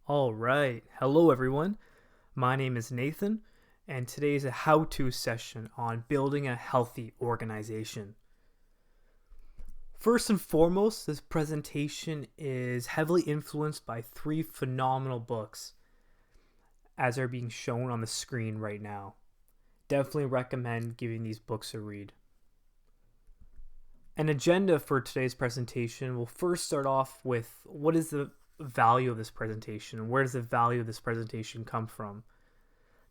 All right. Hello, everyone. My name is Nathan, and today is a how-to session on building a healthy organization. First and foremost, this presentation is heavily influenced by three phenomenal books as are being shown on the screen right now. Definitely recommend giving these books a read. An agenda for today's presentation will first start off with what is the value of this presentation and where does the value of this presentation come from.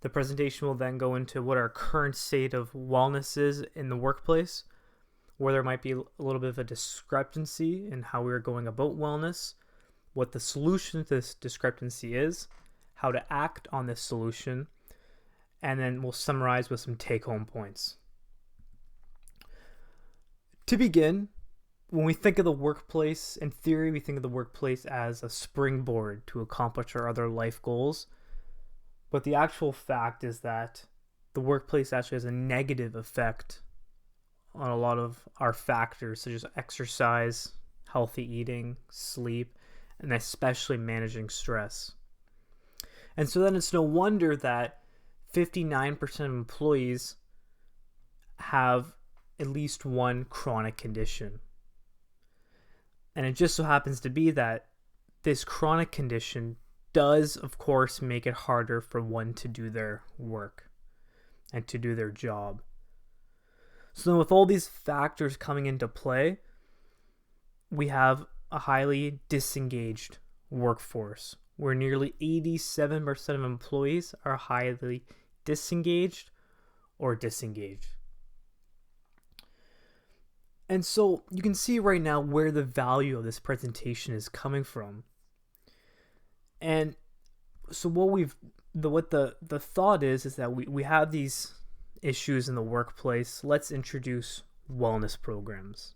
The presentation will then go into what our current state of wellness is in the workplace, where there might be a little bit of a discrepancy in how we're going about wellness, what the solution to this discrepancy is, how to act on this solution, and then we'll summarize with some take-home points. To begin, when we think of the workplace, in theory, we think of the workplace as a springboard to accomplish our other life goals. But the actual fact is that the workplace actually has a negative effect on a lot of our factors, such as exercise, healthy eating, sleep, and especially managing stress. And so then it's no wonder that 59% of employees have at least one chronic condition. And it just so happens to be that this chronic condition does, of course, make it harder for one to do their work and to do their job. So then with all these factors coming into play, we have a highly disengaged workforce where nearly 87% of employees are highly disengaged or disengaged. And so you can see right now where the value of this presentation is coming from. And so what the thought is that we have these issues in the workplace. Let's introduce wellness programs.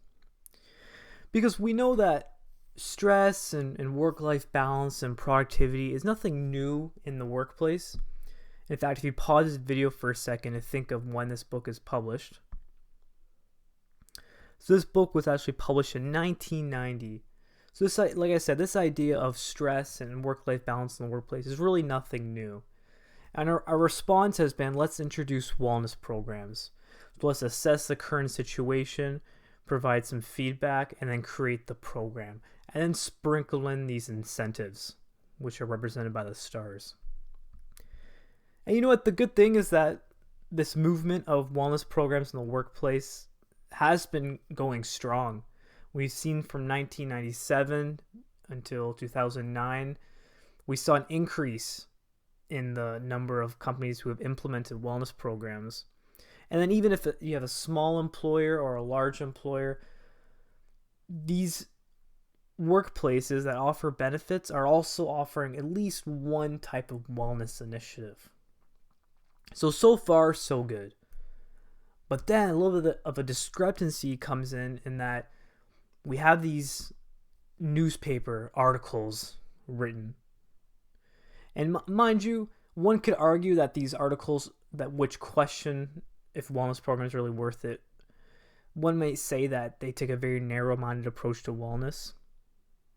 Because we know that stress and work-life balance and productivity is nothing new in the workplace. In fact, if you pause this video for a second and think of when this book is published. So this book was actually published in 1990. So this, like I said, this idea of stress and work-life balance in the workplace is really nothing new. And our response has been, let's introduce wellness programs. So let's assess the current situation, provide some feedback, and then create the program. And then sprinkle in these incentives, which are represented by the stars. And you know what? The good thing is that this movement of wellness programs in the workplace has been going strong. We've seen from 1997 until 2009, we saw an increase in the number of companies who have implemented wellness programs. And then even if you have a small employer or a large employer, these workplaces that offer benefits are also offering at least one type of wellness initiative. So far, so good. But then a little bit of a discrepancy comes in that we have these newspaper articles written. And mind you, one could argue that these articles which question if wellness programs are really worth it, one might say that they take a very narrow-minded approach to wellness,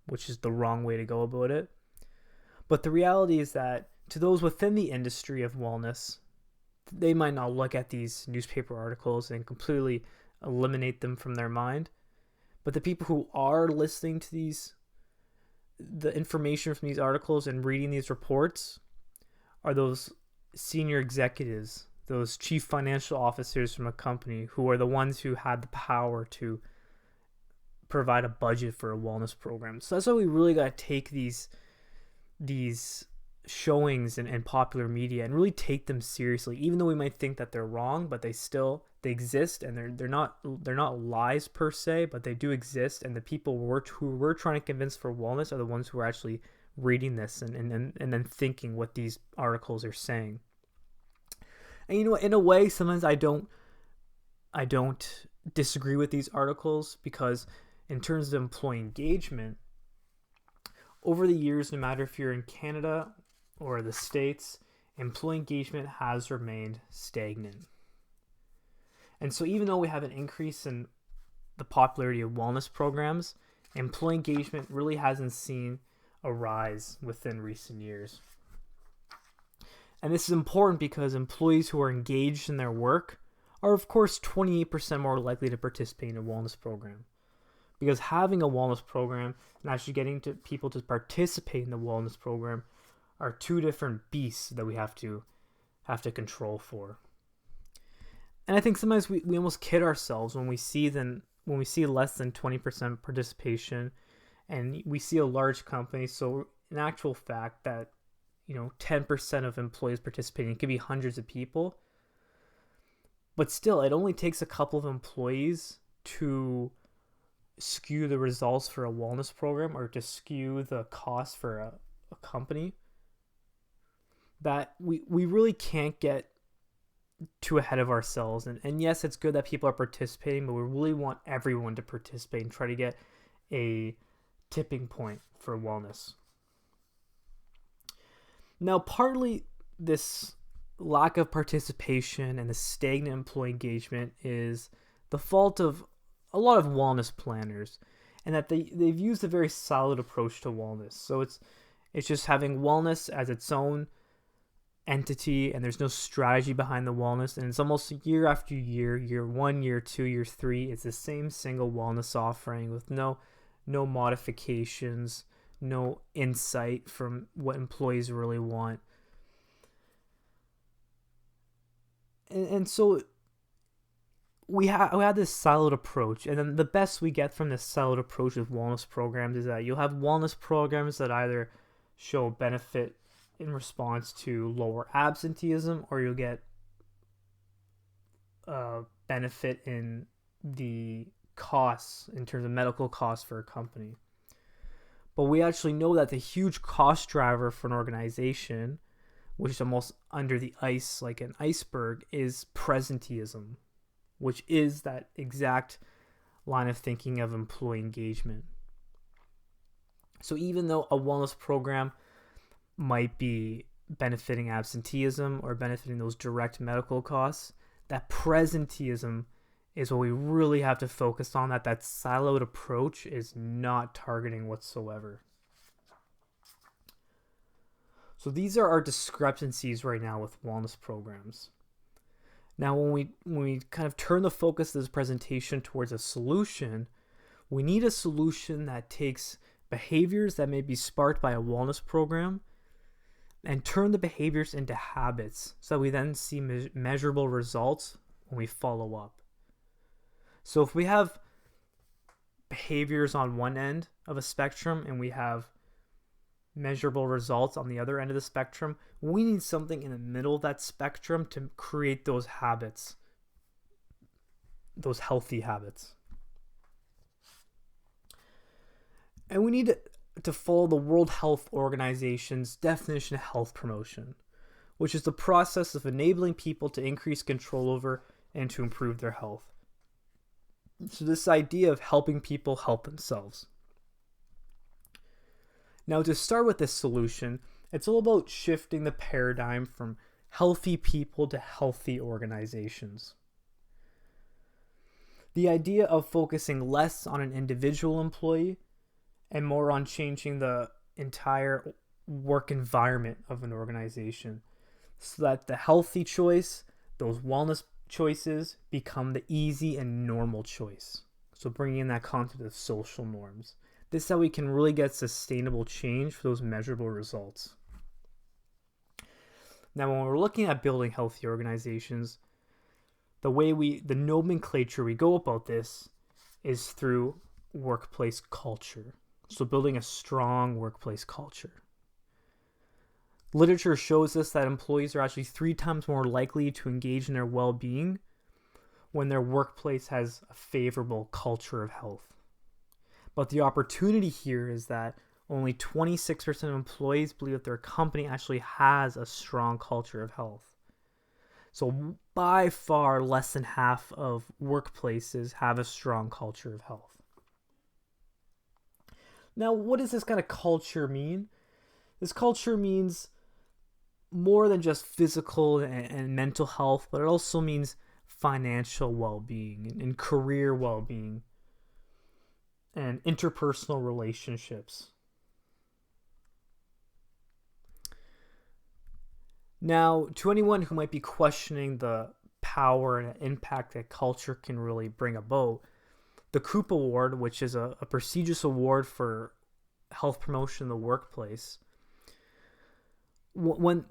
which is the wrong way to go about it. But the reality is that to those within the industry of wellness, they might not look at these newspaper articles and completely eliminate them from their mind. But the people who are listening to the information from these articles and reading these reports are those senior executives, those chief financial officers from a company who are the ones who had the power to provide a budget for a wellness program. So that's why we really got to take these showings and popular media and really take them seriously, even though we might think that they're wrong, but they exist, and they're not lies per se, but they do exist, and the people who we're trying to convince for wellness are the ones who are actually reading this and then thinking what these articles are saying. And you know, in a way, sometimes I don't disagree with these articles, because in terms of employee engagement, over the years, no matter if you're in Canada or the States, employee engagement has remained stagnant. And so even though we have an increase in the popularity of wellness programs, employee engagement really hasn't seen a rise within recent years. And this is important because employees who are engaged in their work are, of course, 28% more likely to participate in a wellness program. Because having a wellness program and actually getting people to participate in the wellness program are two different beasts that we have to control for. And I think sometimes we almost kid ourselves when we see less than 20% participation, and we see a large company. So in actual fact that 10% of employees participating, it could be hundreds of people. But still, it only takes a couple of employees to skew the results for a wellness program or to skew the cost for a company, that we really can't get too ahead of ourselves. And yes, it's good that people are participating, but we really want everyone to participate and try to get a tipping point for wellness. Now, partly this lack of participation and the stagnant employee engagement is the fault of a lot of wellness planners, and that they've used a very solid approach to wellness. So it's just having wellness as its own entity, and there's no strategy behind the wellness, and it's almost year after year, year 1, year 2, year 3, it's the same single wellness offering with no modifications, no insight from what employees really want. And so we have this siloed approach, and then the best we get from this siloed approach with wellness programs is that you'll have wellness programs that either show benefit in response to lower absenteeism, or you'll get benefit in the costs, in terms of medical costs for a company. But we actually know that the huge cost driver for an organization, which is almost under the ice like an iceberg, is presenteeism, which is that exact line of thinking of employee engagement. So even though a wellness program might be benefiting absenteeism or benefiting those direct medical costs, that presenteeism is what we really have to focus on, that siloed approach is not targeting whatsoever. So these are our discrepancies right now with wellness programs. Now, when we kind of turn the focus of this presentation towards a solution, we need a solution that takes behaviors that may be sparked by a wellness program and turn the behaviors into habits so that we then see measurable results when we follow up. So if we have behaviors on one end of a spectrum and we have measurable results on the other end of the spectrum, we need something in the middle of that spectrum to create those habits, those healthy habits. And we need to follow the World Health Organization's definition of health promotion, which is the process of enabling people to increase control over and to improve their health. So this idea of helping people help themselves. Now, to start with this solution, it's all about shifting the paradigm from healthy people to healthy organizations. The idea of focusing less on an individual employee and more on changing the entire work environment of an organization, so that the healthy choice, those wellness choices, become the easy and normal choice. So bringing in that concept of social norms. This is how we can really get sustainable change for those measurable results. Now, when we're looking at building healthy organizations, the nomenclature we go about this is through workplace culture. So building a strong workplace culture. Literature shows us that employees are actually 3 times more likely to engage in their well-being when their workplace has a favorable culture of health. But the opportunity here is that only 26% of employees believe that their company actually has a strong culture of health. So by far less than half of workplaces have a strong culture of health. Now, what does this kind of culture mean? This culture means more than just physical and mental health, but it also means financial well-being and career well-being and interpersonal relationships. Now, to anyone who might be questioning the power and impact that culture can really bring about, the Coop Award, which is a prestigious award for health promotion in the workplace, when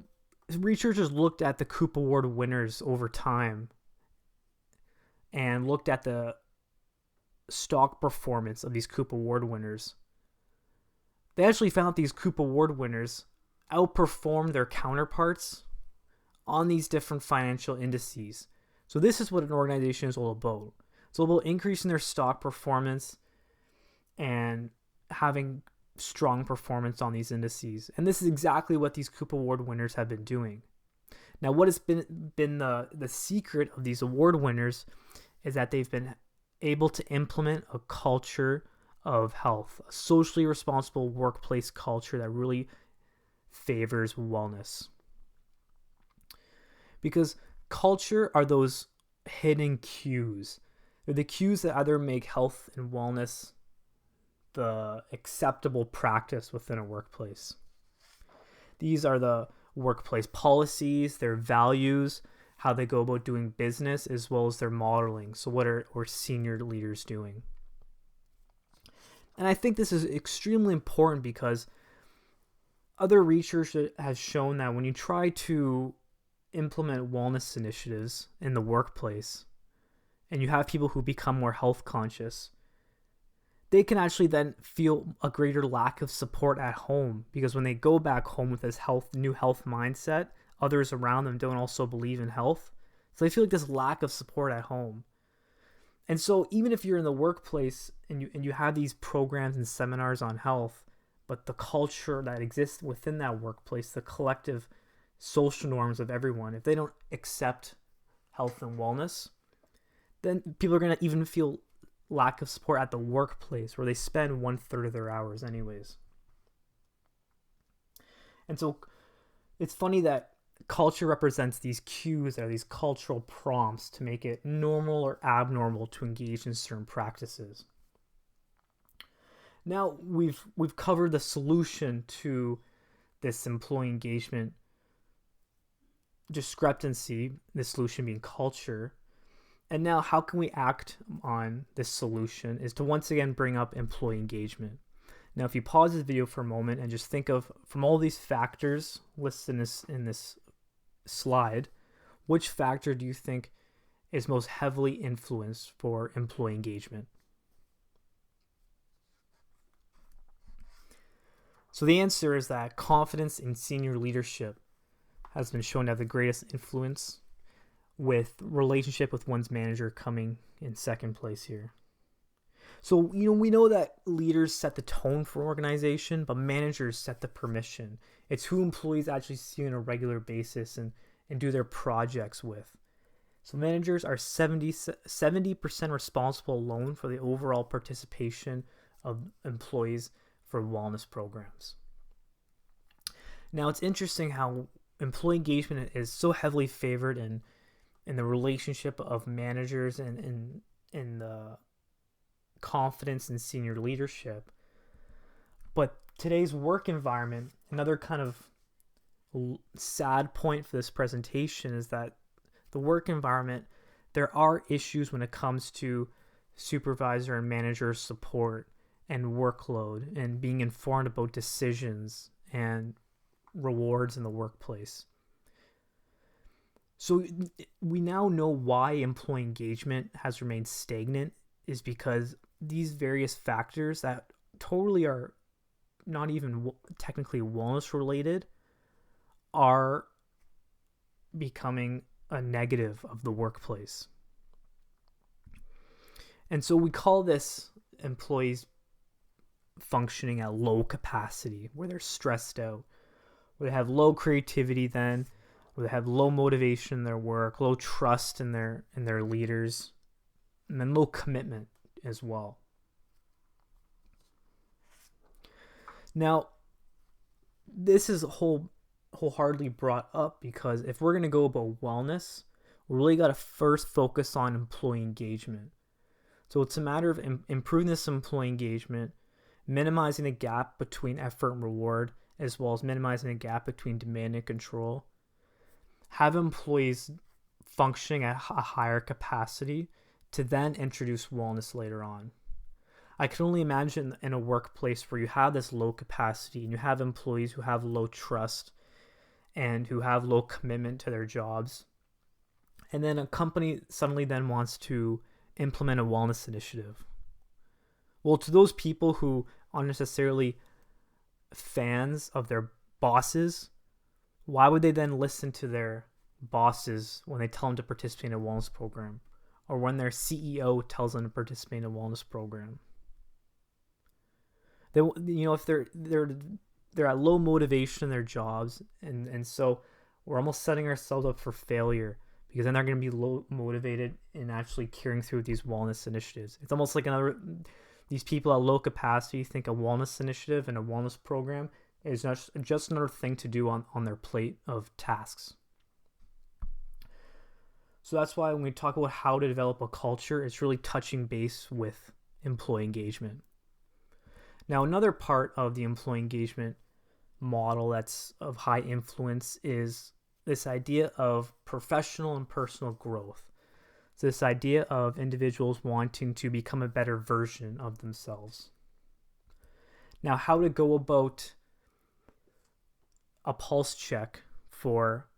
researchers looked at the Coop Award winners over time and looked at the stock performance of these Coop Award winners, they actually found these Coop Award winners outperformed their counterparts on these different financial indices. So this is what an organization is all about. It's all about increasing their stock performance and having strong performance on these indices. And this is exactly what these Coop Award winners have been doing. Now, what has been the secret of these award winners is that they've been able to implement a culture of health, a socially responsible workplace culture that really favors wellness. Because culture are those hidden cues. They're the cues that either make health and wellness the acceptable practice within a workplace. These are the workplace policies, their values, how they go about doing business, as well as their modeling. So what are senior leaders doing? And I think this is extremely important because other research has shown that when you try to implement wellness initiatives in the workplace and you have people who become more health conscious, they can actually then feel a greater lack of support at home, because when they go back home with this new health mindset, others around them don't also believe in health. So they feel like this lack of support at home. And so even if you're in the workplace and you have these programs and seminars on health, but the culture that exists within that workplace, the collective social norms of everyone, if they don't accept health and wellness, then people are going to even feel lack of support at the workplace, where they spend 1/3 of their hours anyways. And so it's funny that culture represents these cues, or these cultural prompts to make it normal or abnormal to engage in certain practices. Now we've covered the solution to this employee engagement discrepancy, the solution being culture. And now how can we act on this solution is to once again bring up employee engagement. Now, if you pause this video for a moment and just think of, from all these factors listed in this slide, which factor do you think is most heavily influenced for employee engagement? So the answer is that confidence in senior leadership has been shown to have the greatest influence, with relationship with one's manager coming in second place here. So, we know that leaders set the tone for an organization, but managers set the permission. It's who employees actually see on a regular basis and do their projects with. So managers are 70% responsible alone for the overall participation of employees for wellness programs. Now, it's interesting how employee engagement is so heavily favored in the relationship of managers and in the confidence in senior leadership. But today's work environment, another kind of sad point for this presentation, is that the work environment, there are issues when it comes to supervisor and manager support and workload and being informed about decisions and rewards in the workplace. So we now know why employee engagement has remained stagnant, is because these various factors that totally are not even technically wellness related are becoming a negative of the workplace. And so we call this employees functioning at low capacity, where they're stressed out, where they have low creativity then, where they have low motivation in their work, low trust in their leaders, and then low commitment as well. Now, this is wholeheartedly brought up because if we're going to go about wellness, we really got to first focus on employee engagement. So it's a matter of improving this employee engagement, minimizing the gap between effort and reward, as well as minimizing the gap between demand and control. have employees functioning at a higher capacity to then introduce wellness later on. I can only imagine in a workplace where you have this low capacity and you have employees who have low trust and who have low commitment to their jobs. And then a company suddenly then wants to implement a wellness initiative. Well, to those people who aren't necessarily fans of their bosses, why would they then listen to their bosses when they tell them to participate in a wellness program, or when their CEO tells them to participate in a wellness program? They, if they're at low motivation in their jobs, and so we're almost setting ourselves up for failure, because then they're going to be low motivated in actually carrying through these wellness initiatives. It's almost like these people at low capacity think a wellness initiative and a wellness program is just another thing to do on their plate of tasks. So that's why when we talk about how to develop a culture, it's really touching base with employee engagement. Now, another part of the employee engagement model that's of high influence is this idea of professional and personal growth. It's this idea of individuals wanting to become a better version of themselves. Now, how to go about a pulse check for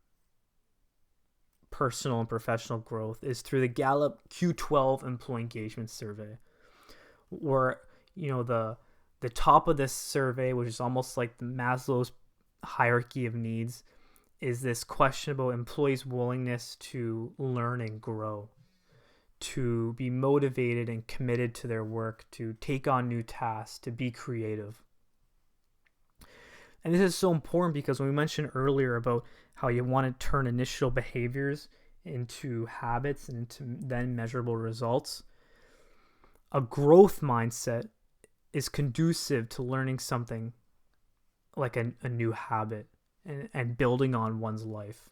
personal and professional growth is through the Gallup Q12 Employee Engagement Survey, where the top of this survey, which is almost like the Maslow's hierarchy of needs, is this question about employees' willingness to learn and grow, to be motivated and committed to their work, to take on new tasks, to be creative. And this is so important because when we mentioned earlier about how you want to turn initial behaviors into habits and into then measurable results, a growth mindset is conducive to learning something like a new habit and building on one's life.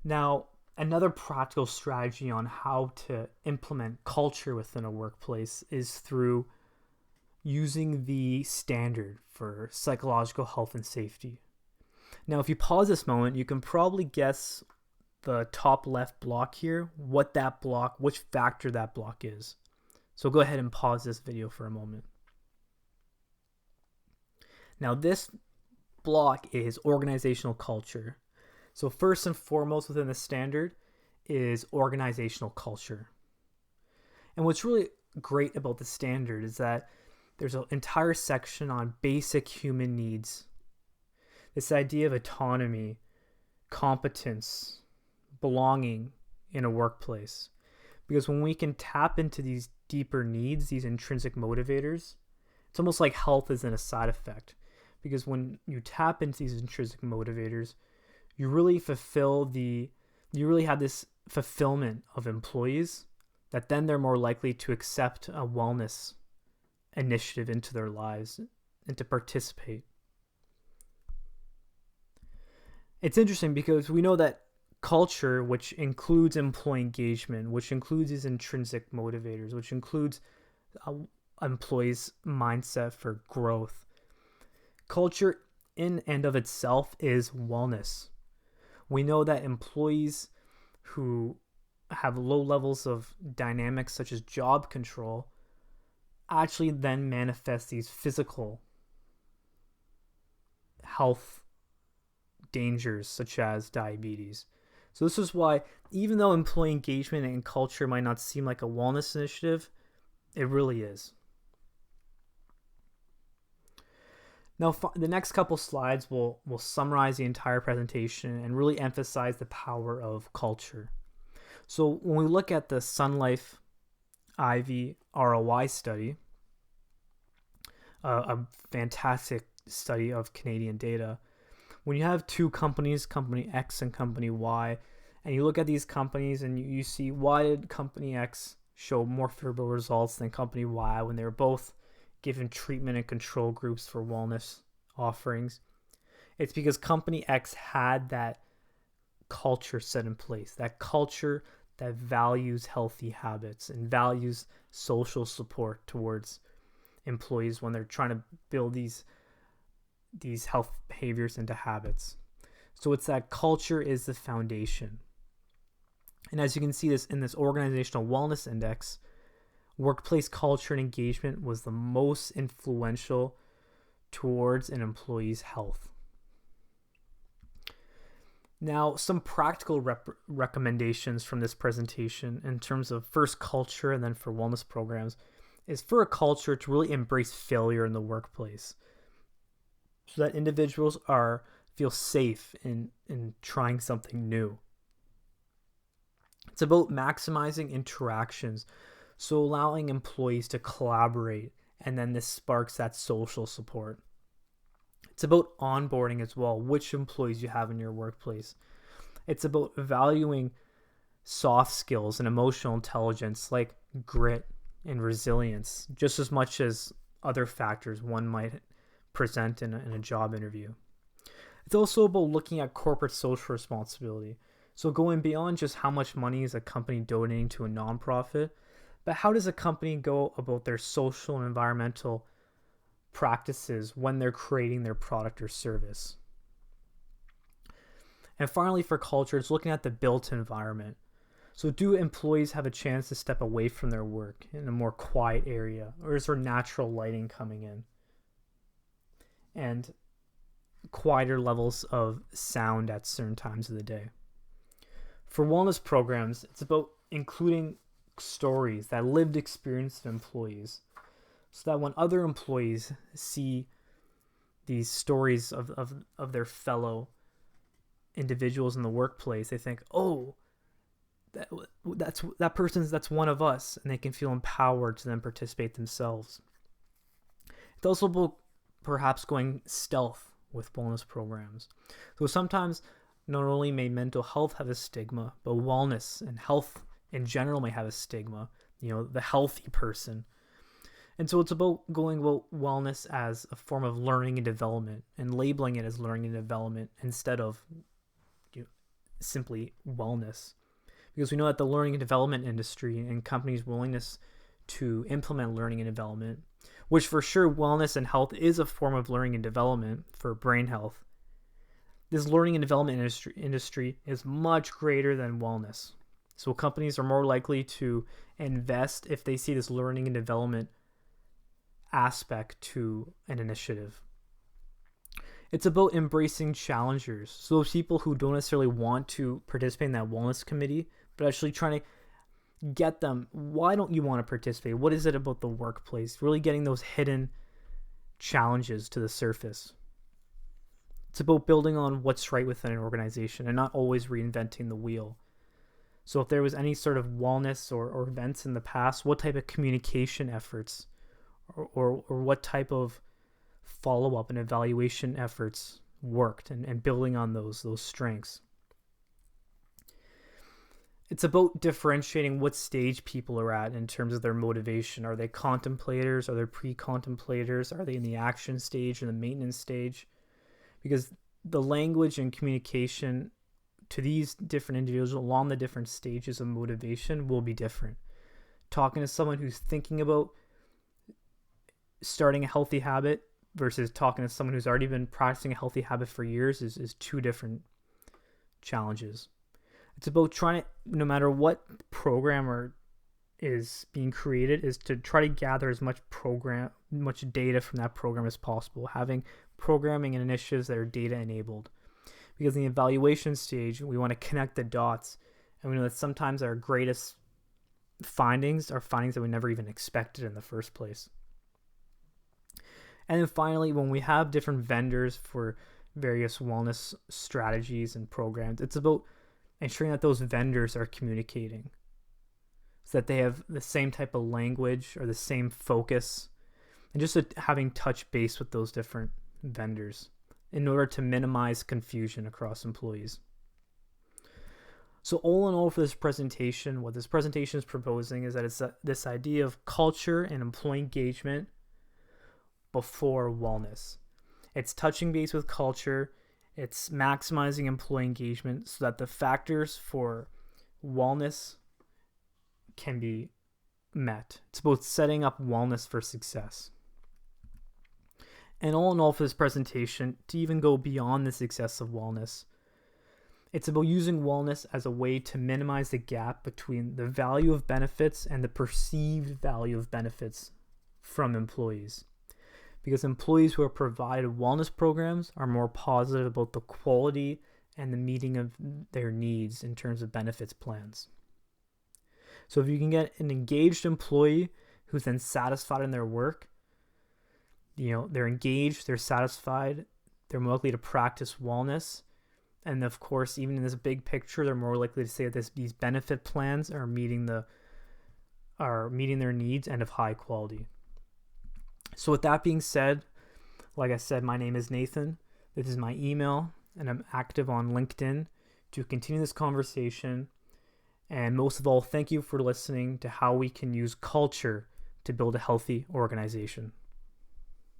Now, another practical strategy on how to implement culture within a workplace is through using the standard for psychological health and safety. Now, if you pause this moment, you can probably guess the top left block here, which factor that block is. So go ahead and pause this video for a moment. Now, this block is organizational culture. So first and foremost within the standard is organizational culture. And what's really great about the standard is that there's an entire section on basic human needs. This idea of autonomy, competence, belonging in a workplace. Because when we can tap into these deeper needs, these intrinsic motivators, it's almost like health isn't a side effect. Because when you tap into these intrinsic motivators, you really have this fulfillment of employees that then they're more likely to accept a wellness initiative into their lives and to participate. It's interesting because we know that culture, which includes employee engagement, which includes these intrinsic motivators, which includes employees' mindset for growth, culture in and of itself is wellness. We know that employees who have low levels of dynamics such as job control actually then manifest these physical health dangers such as diabetes. So this is why, even though employee engagement and culture might not seem like a wellness initiative, it really is. Now, the next couple slides will summarize the entire presentation and really emphasize the power of culture. So when we look at the Life-Ivey ROI study, a fantastic study of Canadian data, when you have two companies, Company X and Company Y, and you look at these companies and you see why did Company X show more favorable results than Company Y when they were both given treatment and control groups for wellness offerings. It's because Company X had that culture set in place, that culture that values healthy habits and values social support towards employees when they're trying to build these these health behaviors into habits. So it's that culture is the foundation. And as you can see this in this organizational wellness index, workplace culture and engagement was the most influential towards an employee's health. Now, some practical recommendations from this presentation in terms of first culture and then for wellness programs is for a culture to really embrace failure in the workplace so that individuals feel safe in trying something new. It's about maximizing interactions, so allowing employees to collaborate, and then this sparks that social support. It's about onboarding as well, which employees you have in your workplace. It's about valuing soft skills and emotional intelligence like grit and resilience, just as much as other factors one might present in a job interview. It's also about looking at corporate social responsibility. So going beyond just how much money is a company donating to a nonprofit, but how does a company go about their social and environmental practices when they're creating their product or service? And finally, for culture, it's looking at the built environment. So do employees have a chance to step away from their work in a more quiet area, or is there natural lighting coming in? And quieter levels of sound at certain times of the day. For wellness programs, it's about including stories, that lived experience of employees, so that when other employees see these stories of their fellow individuals in the workplace, they think, oh, that's one of us, and they can feel empowered to then participate themselves. It's also about perhaps going stealth with wellness programs. So sometimes not only may mental health have a stigma, but wellness and health in general may have a stigma, the healthy person. And so it's about going about wellness as a form of learning and development and labeling it as learning and development instead of simply wellness. Because we know that the learning and development industry and companies' willingness to implement learning and development, which for sure wellness and health is a form of learning and development for brain health, this learning and development industry is much greater than wellness. So companies are more likely to invest if they see this learning and development aspect to an initiative. It's about embracing challengers. So those people who don't necessarily want to participate in that wellness committee, but actually trying to get them, why don't you want to participate? What is it about the workplace? Really getting those hidden challenges to the surface. It's about building on what's right within an organization and not always reinventing the wheel. So if there was any sort of wellness or events in the past, what type of communication efforts or what type of follow-up and evaluation efforts worked and building on those strengths. It's about differentiating what stage people are at in terms of their motivation. Are they contemplators? Are they pre-contemplators? Are they in the action stage or the maintenance stage? Because the language and communication to these different individuals along the different stages of motivation will be different. Talking to someone who's thinking about starting a healthy habit versus talking to someone who's already been practicing a healthy habit for years is two different challenges. It's about trying to, no matter what program is being created, is to try to gather as much data from that program as possible, having programming and initiatives that are data enabled. Because in the evaluation stage, we want to connect the dots, and we know that sometimes our greatest findings are findings that we never even expected in the first place. And then finally, when we have different vendors for various wellness strategies and programs, it's about ensuring that those vendors are communicating so that they have the same type of language or the same focus, and just having touch base with those different vendors in order to minimize confusion across employees. So all in all for this presentation, what this presentation is proposing is that it's this idea of culture and employee engagement before wellness. It's touching base with culture. It's maximizing employee engagement so that the factors for wellness can be met. It's both setting up wellness for success. And all in all, for this presentation, to even go beyond the success of wellness, it's about using wellness as a way to minimize the gap between the value of benefits and the perceived value of benefits from employees. Because employees who are provided wellness programs are more positive about the quality and the meeting of their needs in terms of benefits plans. So if you can get an engaged employee who's then satisfied in their work, they're engaged, they're satisfied, they're more likely to practice wellness. And of course, even in this big picture, they're more likely to say that these benefit plans are meeting their needs and of high quality. So with that being said, like I said, my name is Nathan. This is my email, and I'm active on LinkedIn to continue this conversation. And most of all, thank you for listening to how we can use culture to build a healthy organization.